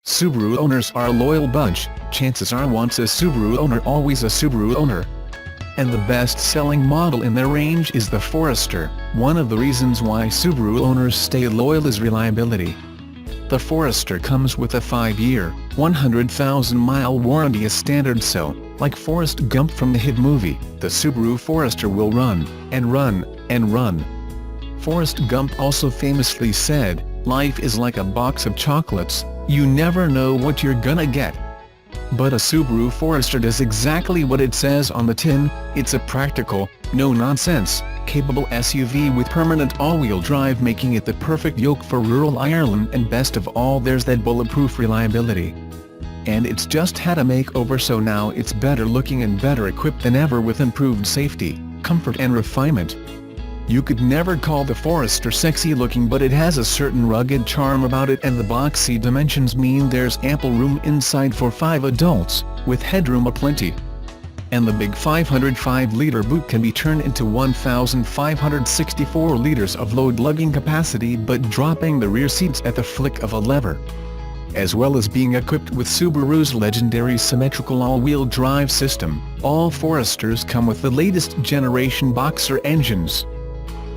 Subaru owners are a loyal bunch, chances are once a Subaru owner always a Subaru owner. And the best-selling model in their range is the Forester. One of the reasons why Subaru owners stay loyal is reliability. The Forester comes with a 5-year, 100,000-mile warranty as standard, so, like Forrest Gump from the hit movie, the Subaru Forester will run, and run, and run. Forrest Gump also famously said, "Life is like a box of chocolates, you never know what you're gonna get." But a Subaru Forester does exactly what it says on the tin. It's a practical, no-nonsense, capable SUV with permanent all-wheel drive, making it the perfect yoke for rural Ireland, and best of all, there's that bulletproof reliability. And it's just had a makeover, so now it's better looking and better equipped than ever with improved safety, comfort and refinement. You could never call the Forester sexy looking, but it has a certain rugged charm about it, and the boxy dimensions mean there's ample room inside for 5 adults, with headroom aplenty. And the big 505-litre boot can be turned into 1,564 litres of load lugging capacity, but dropping the rear seats at the flick of a lever. As well as being equipped with Subaru's legendary symmetrical all-wheel drive system, all Foresters come with the latest generation Boxer engines.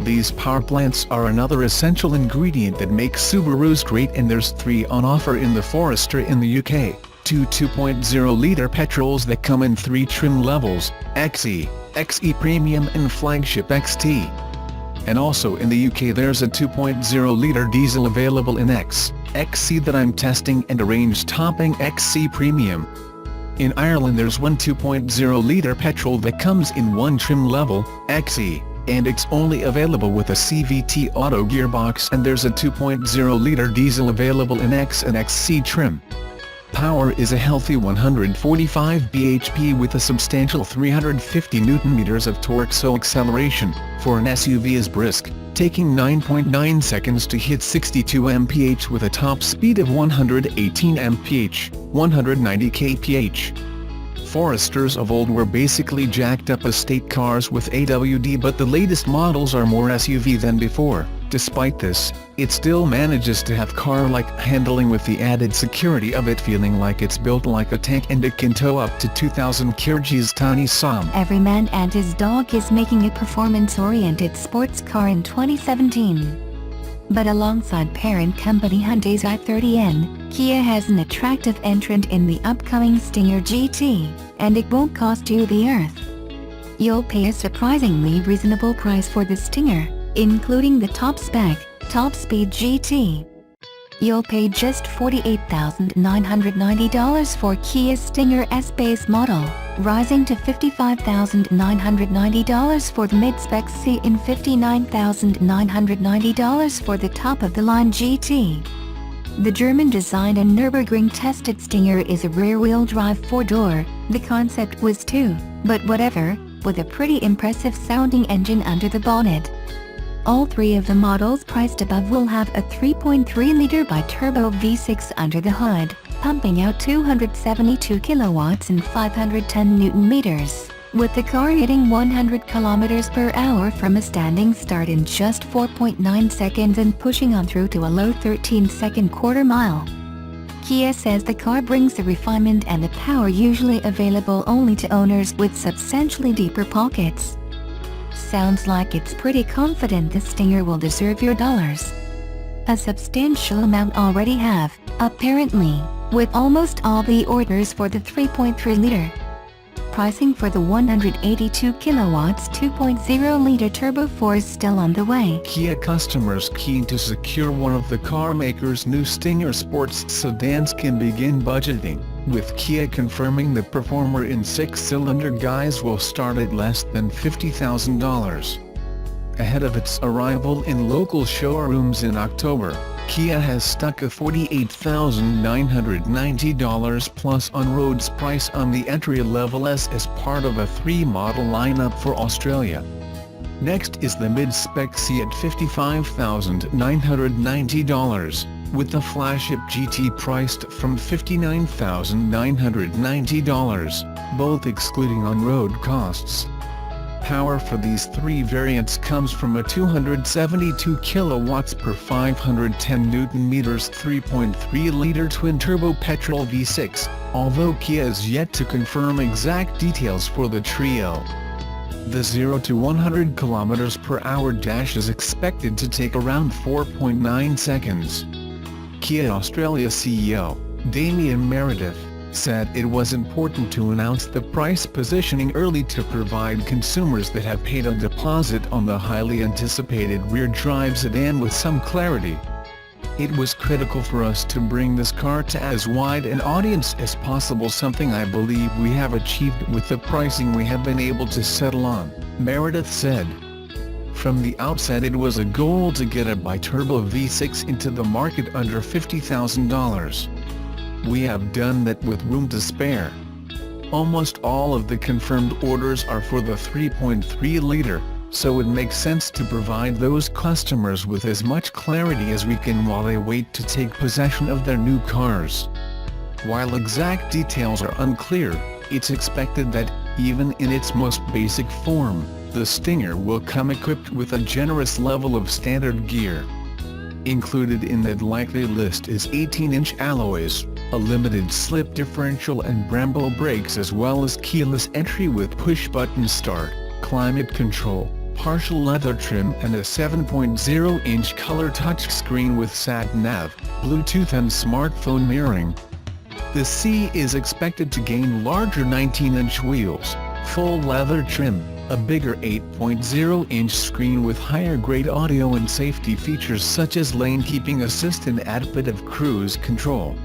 These power plants are another essential ingredient that makes Subarus great, and there's 3 on offer in the Forester in the UK, 2 2.0-litre petrols that come in 3 trim levels, XE, XE Premium and Flagship XT. And also in the UK there's a 2.0-litre diesel available in XC that I'm testing, and a range-topping XC Premium. In Ireland there's one 2.0-litre petrol that comes in 1 trim level, XE. And it's only available with a CVT auto gearbox, and there's a 2.0-litre diesel available in X and XC trim. Power is a healthy 145 bhp with a substantial 350 Nm of torque, so acceleration, for an SUV, is brisk, taking 9.9 seconds to hit 62 mph with a top speed of 118 mph, 190 kph. Foresters of old were basically jacked up estate cars with AWD, but the latest models are more SUV than before. Despite this, it still manages to have car-like handling, with the added security of it feeling like it's built like a tank, and it can tow up to 2,000 kgs tiny Sam. Every man and his dog is making a performance-oriented sports car in 2017. But alongside parent company Hyundai's i30N, Kia has an attractive entrant in the upcoming Stinger GT, and it won't cost you the earth. You'll pay a surprisingly reasonable price for the Stinger, including the top-spec, top-speed GT. You'll pay just $48,990 for Kia Stinger S base model, rising to $55,990 for the mid-spec C and $59,990 for the top-of-the-line GT. The German-designed and Nürburgring-tested Stinger is a rear-wheel drive 4-door. The concept was 2, but whatever, with a pretty impressive sounding engine under the bonnet. All 3 of the models priced above will have a 3.3-litre bi-turbo V6 under the hood, pumping out 272 kilowatts and 510 Nm, with the car hitting 100 km/h from a standing start in just 4.9 seconds and pushing on through to a low 13-second quarter-mile. Kia says the car brings the refinement and the power usually available only to owners with substantially deeper pockets. Sounds like it's pretty confident the Stinger will deserve your dollars. A substantial amount already have, apparently, with almost all the orders for the 3.3-litre. Pricing for the 182 kilowatts 2.0-litre Turbo 4 is still on the way. Kia customers keen to secure one of the car maker's new Stinger sports sedans can begin budgeting, with Kia confirming the performer in 6-cylinder guise will start at less than $50,000. Ahead of its arrival in local showrooms in October, Kia has stuck a $48,990 plus on-roads price on the entry-level S as part of a 3-model lineup for Australia. Next is the mid-spec C at $55,990, with the flagship GT priced from $59,990, both excluding on-road costs. Power for these three variants comes from a 272 kilowatts per 510 Nm 3.3-liter twin-turbo petrol V6, although Kia is yet to confirm exact details for the trio. The 0 to 100 km/h dash is expected to take around 4.9 seconds. Kia Australia CEO, Damien Meredith, said it was important to announce the price positioning early to provide consumers that have paid a deposit on the highly anticipated rear-drive sedan with some clarity. It was critical for us to bring this car to as wide an audience as possible, something I believe we have achieved with the pricing we have been able to settle on, Meredith said. From the outset it was a goal to get a bi-turbo V6 into the market under $50,000. We have done that with room to spare. Almost all of the confirmed orders are for the 3.3-liter, so it makes sense to provide those customers with as much clarity as we can while they wait to take possession of their new cars. While exact details are unclear, it's expected that, even in its most basic form, the Stinger will come equipped with a generous level of standard gear. Included in that likely list is 18-inch alloys, a limited slip differential and Brembo brakes, as well as keyless entry with push-button start, climate control, partial leather trim and a 7.0-inch color touchscreen with sat-nav, Bluetooth and smartphone mirroring. The C is expected to gain larger 19-inch wheels, full leather trim, a bigger 8.0-inch screen with higher-grade audio and safety features such as lane keeping assist and adaptive cruise control.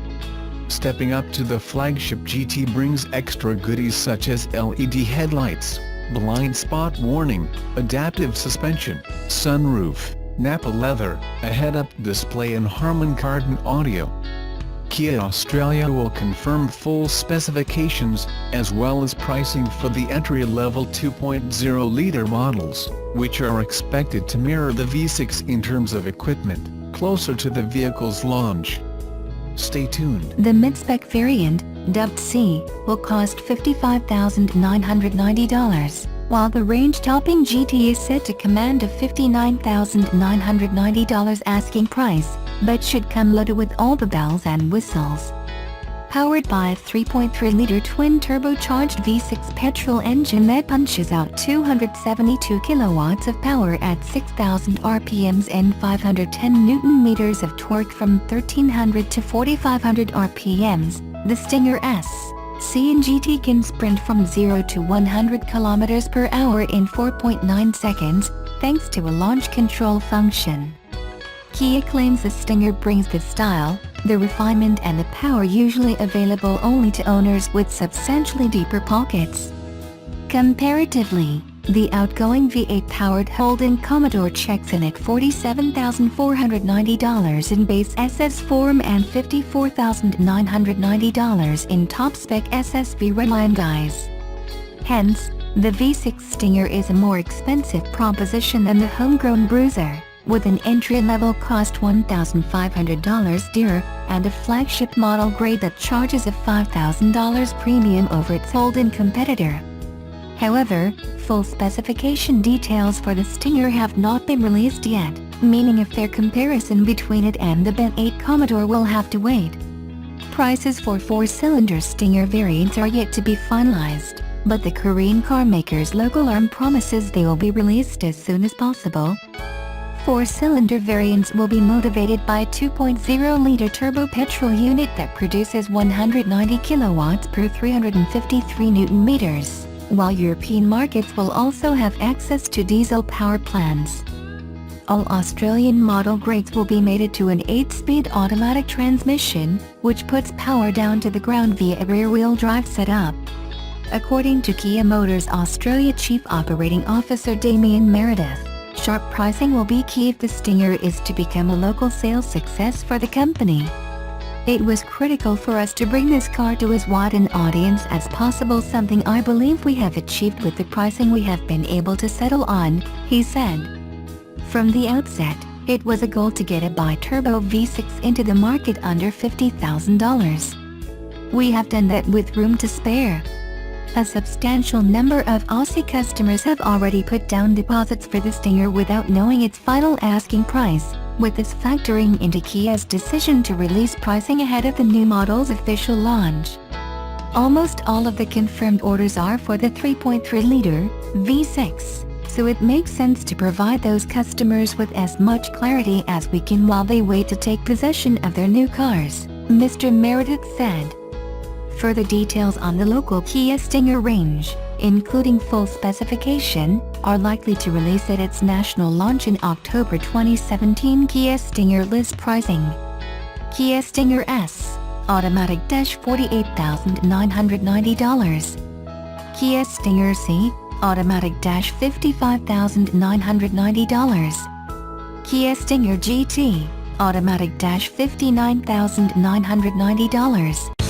Stepping up to the flagship GT brings extra goodies such as LED headlights, blind spot warning, adaptive suspension, sunroof, Nappa leather, a head-up display and Harman Kardon audio. Kia Australia will confirm full specifications, as well as pricing for the entry-level 2.0-liter models, which are expected to mirror the V6 in terms of equipment, closer to the vehicle's launch. Stay tuned. The mid-spec variant, dubbed C, will cost $55,990, while the range-topping GT is set to command a $59,990 asking price, but should come loaded with all the bells and whistles. Powered by a 3.3-liter twin-turbocharged V6 petrol engine that punches out 272 kilowatts of power at 6,000 RPMs and 510 Nm of torque from 1,300 to 4,500 RPMs, the Stinger S, C and GT can sprint from 0 to 100 km/h in 4.9 seconds, thanks to a launch control function. Kia claims the Stinger brings the style, the refinement and the power usually available only to owners with substantially deeper pockets. Comparatively, the outgoing V8-powered Holden Commodore checks in at $47,490 in base SS form and $54,990 in top-spec SSV redline guise. Hence, the V6 Stinger is a more expensive proposition than the homegrown Bruiser, with an entry-level cost $1,500 dearer, and a flagship model grade that charges a $5,000 premium over its Holden competitor. However, full specification details for the Stinger have not been released yet, meaning a fair comparison between it and the Ben 8 Commodore will have to wait. Prices for 4-cylinder Stinger variants are yet to be finalized, but the Korean carmaker's local arm promises they will be released as soon as possible. 4-cylinder variants will be motivated by a 2.0-liter turbo petrol unit that produces 190 kilowatts per 353 Nm, while European markets will also have access to diesel power plants. All Australian model grades will be mated to an 8-speed automatic transmission, which puts power down to the ground via a rear-wheel drive setup. According to Kia Motors Australia Chief Operating Officer Damien Meredith, sharp pricing will be key if the Stinger is to become a local sales success for the company. It was critical for us to bring this car to as wide an audience as possible, something I believe we have achieved with the pricing we have been able to settle on, he said. From the outset, it was a goal to get a bi-turbo V6 into the market under $50,000. We have done that with room to spare. A substantial number of Aussie customers have already put down deposits for the Stinger without knowing its final asking price, with this factoring into Kia's decision to release pricing ahead of the new model's official launch. Almost all of the confirmed orders are for the 3.3-liter V6, so it makes sense to provide those customers with as much clarity as we can while they wait to take possession of their new cars, Mr. Meredith said. Further details on the local Kia Stinger range, including full specification, are likely to release at its national launch in October 2017. Kia Stinger list pricing. Kia Stinger S, automatic $48,990. Kia Stinger C, automatic $55,990. Kia Stinger GT, automatic $59,990.